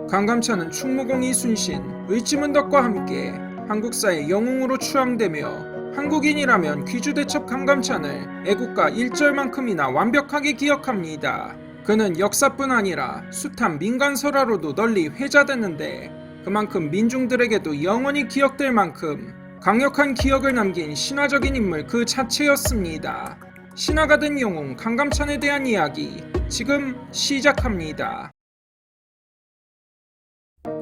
강감찬은 충무공 이순신, 의지문덕과 함께 한국사의 영웅으로 추앙되며 한국인이라면 귀주대첩 강감찬을 애국가 1절만큼이나 완벽하게 기억합니다. 그는 역사뿐 아니라 숱한 민간설화로도 널리 회자됐는데 그만큼 민중들에게도 영원히 기억될 만큼 강력한 기억을 남긴 신화적인 인물 그 자체였습니다. 신화가 된 영웅 강감찬에 대한 이야기 지금 시작합니다.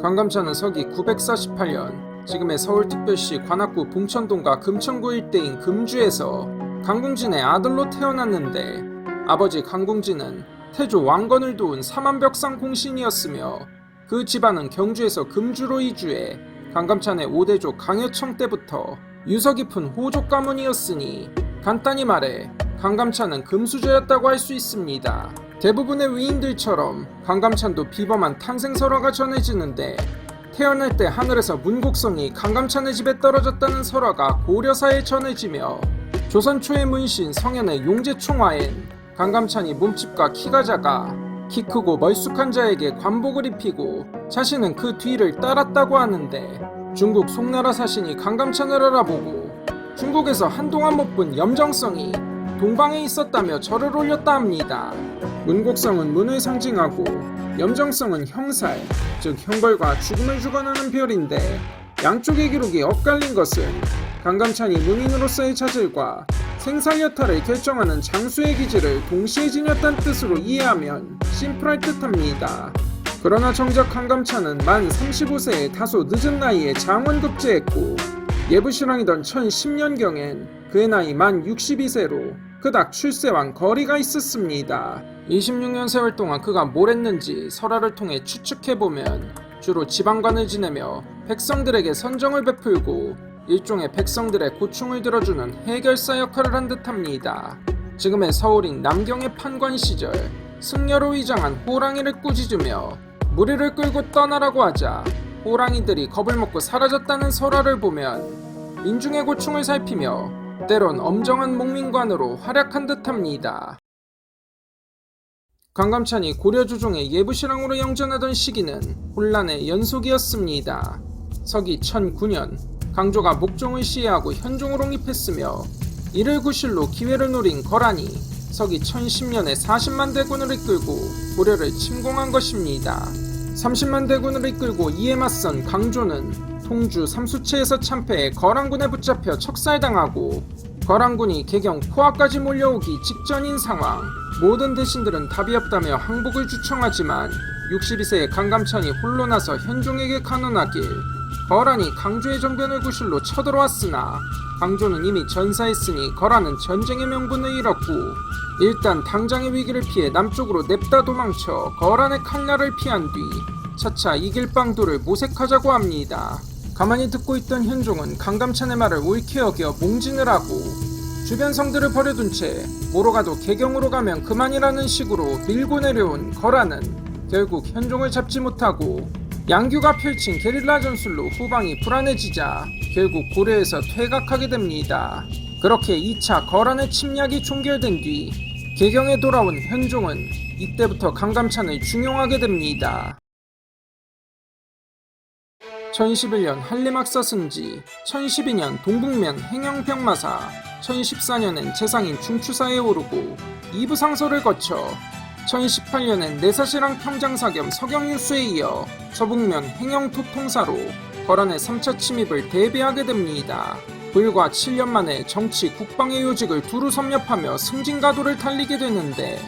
강감찬은 서기 948년 지금의 서울특별시 관악구 봉천동과 금천구 일대인 금주에서 강궁진의 아들로 태어났는데 아버지 강궁진은 태조 왕건을 도운 사만벽상 공신이었으며 그 집안은 경주에서 금주로 이주해 강감찬의 5대조 강여청 때부터 유서 깊은 호족 가문이었으니 간단히 말해 강감찬은 금수저였다고 할 수 있습니다. 대부분의 위인들처럼 강감찬도 비범한 탄생설화가 전해지는데 태어날 때 하늘에서 문곡성이 강감찬의 집에 떨어졌다는 설화가 고려사에 전해지며 조선 초의 문신 성현의 용제총화엔 강감찬이 몸집과 키가 작아 키 크고 멀쑥한 자에게 관복을 입히고 자신은 그 뒤를 따랐다고 하는데 중국 송나라 사신이 강감찬을 알아보고 중국에서 한동안 못 본 염정성이 동방에 있었다며 절을 올렸다 합니다. 문곡성은 문을 상징하고 염정성은 형살, 즉 형벌과 죽음을 주관하는 별인데 양쪽의 기록이 엇갈린 것은 강감찬이 문인으로서의 자질과 생살여탈을 결정하는 장수의 기질을 동시에 지녔다는 뜻으로 이해하면 심플할 듯합니다. 그러나 정작 강감찬은 만 35세에 다소 늦은 나이에 장원급제했고 예부신왕이던 1010년경엔 그의 나이 만 62세로 그닥 출세와 거리가 있었습니다. 26년 세월 동안 그가 뭘 했는지 설화를 통해 추측해보면 주로 지방관을 지내며 백성들에게 선정을 베풀고 일종의 백성들의 고충을 들어주는 해결사 역할을 한 듯합니다. 지금의 서울인 남경의 판관 시절 승려로 위장한 호랑이를 꾸짖으며 무리를 끌고 떠나라고 하자 호랑이들이 겁을 먹고 사라졌다는 설화를 보면 민중의 고충을 살피며 때론 엄정한 목민관으로 활약한 듯합니다. 강감찬이 고려조정의 예부신왕으로 영전하던 시기는 혼란의 연속이었습니다. 서기 1009년 강조가 목종을 시해하고 현종을 홍립했으며 이를 구실로 기회를 노린 거란이 서기 1010년에 40만 대군을 이끌고 고려를 침공한 것입니다. 30만 대군을 이끌고 이에 맞선 강조는 통주 삼수체에서 참패해 거란군에 붙잡혀 척살당하고 거란군이 개경 포화까지 몰려오기 직전인 상황. 모든 대신들은 답이 없다며 항복을 주청하지만 62세의 강감찬이 홀로 나서 현종에게 간언하길 거란이 강조의 정변을 구실로 쳐들어왔으나 강조는 이미 전사했으니 거란은 전쟁의 명분을 잃었고 일단 당장의 위기를 피해 남쪽으로 냅다 도망쳐 거란의 칼날을 피한 뒤 차차 이길 방도를 모색하자고 합니다. 가만히 듣고 있던 현종은 강감찬의 말을 옳게 여겨 몽진을 하고 주변 성들을 버려둔 채 뭐로 가도 개경으로 가면 그만이라는 식으로 밀고 내려온 거란은 결국 현종을 잡지 못하고 양규가 펼친 게릴라 전술로 후방이 불안해지자 결국 고려에서 퇴각하게 됩니다. 그렇게 2차 거란의 침략이 종결된 뒤 개경에 돌아온 현종은 이때부터 강감찬을 중용하게 됩니다. 1011년 한림학사 승지, 1012년 동북면 행영병마사, 1014년엔 재상인 중추사에 오르고 이부상서를 거쳐 1018년엔 내사시랑 평장사 겸 서경유수에 이어 서북면 행영토통사로 거란의 3차 침입을 대비하게 됩니다. 불과 7년 만에 정치 국방의 요직을 두루 섭렵하며 승진가도를 달리게 되는데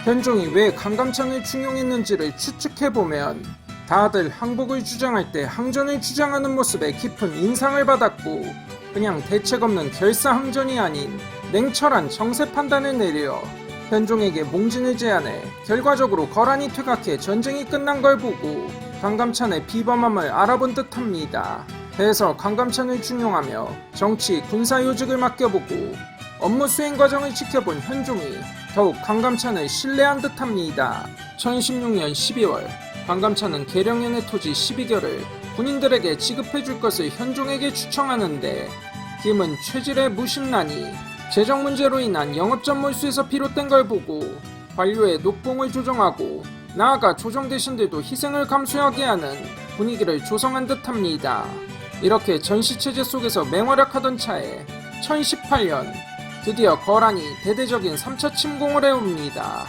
현종이 왜 강감찬을 중용했는지를 추측해보면 다들 항복을 주장할 때 항전을 주장하는 모습에 깊은 인상을 받았고 그냥 대책 없는 결사항전이 아닌 냉철한 정세 판단을 내려 현종에게 몽진을 제안해 결과적으로 거란이 퇴각해 전쟁이 끝난 걸 보고 강감찬의 비범함을 알아본 듯합니다. 해서 강감찬을 중용하며 정치 군사 요직을 맡겨보고 업무 수행 과정을 지켜본 현종이 더욱 강감찬을 신뢰한 듯합니다. 1016년 12월 강감찬은 계령연의 토지 12결을 군인들에게 지급해줄 것을 현종에게 추청하는데 김은 최질의 무심란이 재정 문제로 인한 영업전 몰수에서 비롯된 걸 보고 관료의 녹봉을 조정하고 나아가 조정 대신들도 희생을 감수하게 하는 분위기를 조성한 듯합니다. 이렇게 전시체제 속에서 맹활약하던 차에 1018년 드디어 거란이 대대적인 3차 침공을 해옵니다.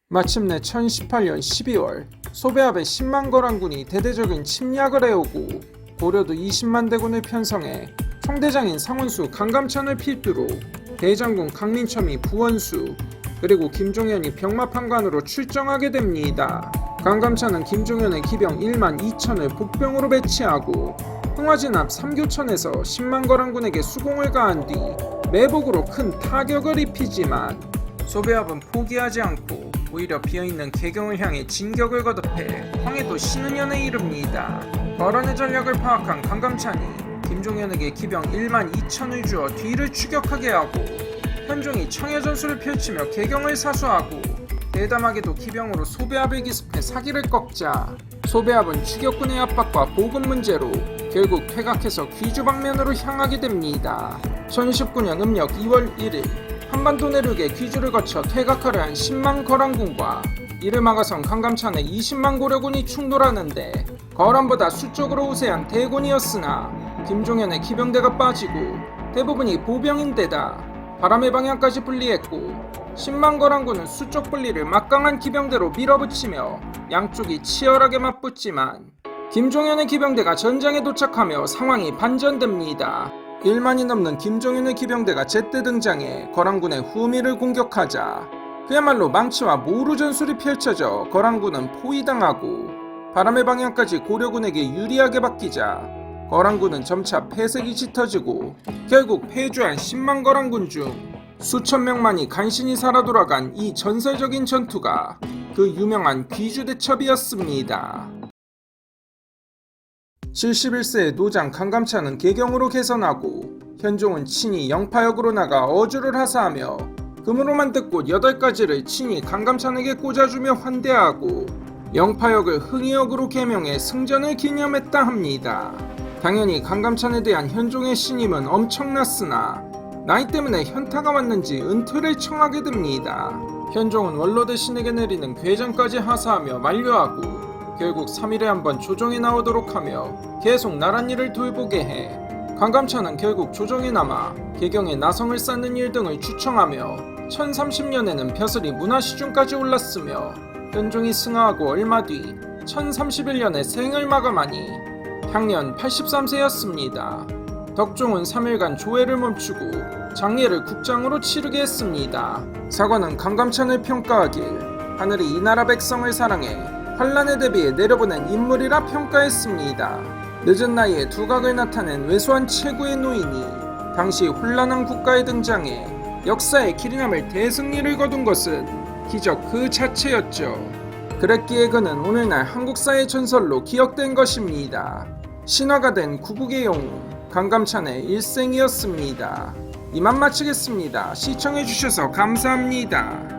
마침내 1018년 12월 소배합의 10만 거란군이 대대적인 침략을 해오고 고려도 20만 대군을 편성해 총대장인 상원수 강감찬을 필두로 대장군 강민첨이 부원수 그리고 김종현이 병마판관으로 출정하게 됩니다. 강감찬은 김종현의 기병 1만 2천을 복병으로 배치하고 흥화진 앞 삼교천에서 10만 거란군에게 수공을 가한 뒤 매복으로 큰 타격을 입히지만 소배합은 포기하지 않고 오히려 비어있는 개경을 향해 진격을 거듭해 황해도 신은현에 이릅니다. 거란의 전략을 파악한 강감찬이 김종현에게 기병 1만 2천을 주어 뒤를 추격하게 하고 현종이 청해전술을 펼치며 개경을 사수하고 대담하게도 기병으로 소배합을 기습해 사기를 꺾자 소배합은 추격군의 압박과 보급 문제로 결국 퇴각해서 귀주 방면으로 향하게 됩니다. 1019년 음력 2월 1일 한반도 내륙의 귀주를 거쳐 퇴각하려 한 10만 거란군과 이를 막아선 강감찬의 20만 고려군이 충돌하는데 거란보다 수적으로 우세한 대군이었으나 김종현의 기병대가 빠지고 대부분이 보병인데다 바람의 방향까지 분리했고 10만 거란군은 수적 분리를 막강한 기병대로 밀어붙이며 양쪽이 치열하게 맞붙지만 김종현의 기병대가 전장에 도착하며 상황이 반전됩니다. 1만이 넘는 김종현의 기병대가 제때 등장해 거란군의 후미를 공격하자 그야말로 망치와 모루 전술이 펼쳐져 거란군은 포위당하고 바람의 방향까지 고려군에게 유리하게 바뀌자 거란군은 점차 패색이 짙어지고 결국 패주한 10만 거란군 중 수천 명만이 간신히 살아 돌아간 이 전설적인 전투가 그 유명한 귀주대첩이었습니다. 71세의 노장 강감찬은 개경으로 개선하고 현종은 친히 영파역으로 나가 어주를 하사하며 금으로 만든 꽃 8가지를 친히 강감찬에게 꽂아주며 환대하고 영파역을 흥의역으로 개명해 승전을 기념했다 합니다. 당연히 강감찬에 대한 현종의 신임은 엄청났으나 나이 때문에 현타가 왔는지 은퇴를 청하게 됩니다. 현종은 원로 대신에게 내리는 궤장까지 하사하며 만류하고 결국 3일에 한 번 조정에 나오도록 하며 계속 나란 일을 돌보게 해 강감찬은 결국 조정에 남아 개경에 나성을 쌓는 일 등을 주청하며 1030년에는 벼슬이 문화시중까지 올랐으며 현종이 승하하고 얼마 뒤 1031년에 생을 마감하니 향년 83세였습니다. 덕종은 3일간 조회를 멈추고 장례를 국장으로 치르게 했습니다. 사관은 강감찬을 평가하길 하늘이 이 나라 백성을 사랑해 환란에 대비해 내려보낸 인물이라 평가했습니다. 늦은 나이에 두각을 나타낸 왜소한 최고의 노인이 당시 혼란한 국가에 등장해 역사의 기리남을 대승리를 거둔 것은 기적 그 자체였죠. 그랬기에 그는 오늘날 한국사의 전설로 기억된 것입니다. 신화가 된 구국의 영웅 강감찬의 일생이었습니다. 이만 마치겠습니다. 시청해주셔서 감사합니다.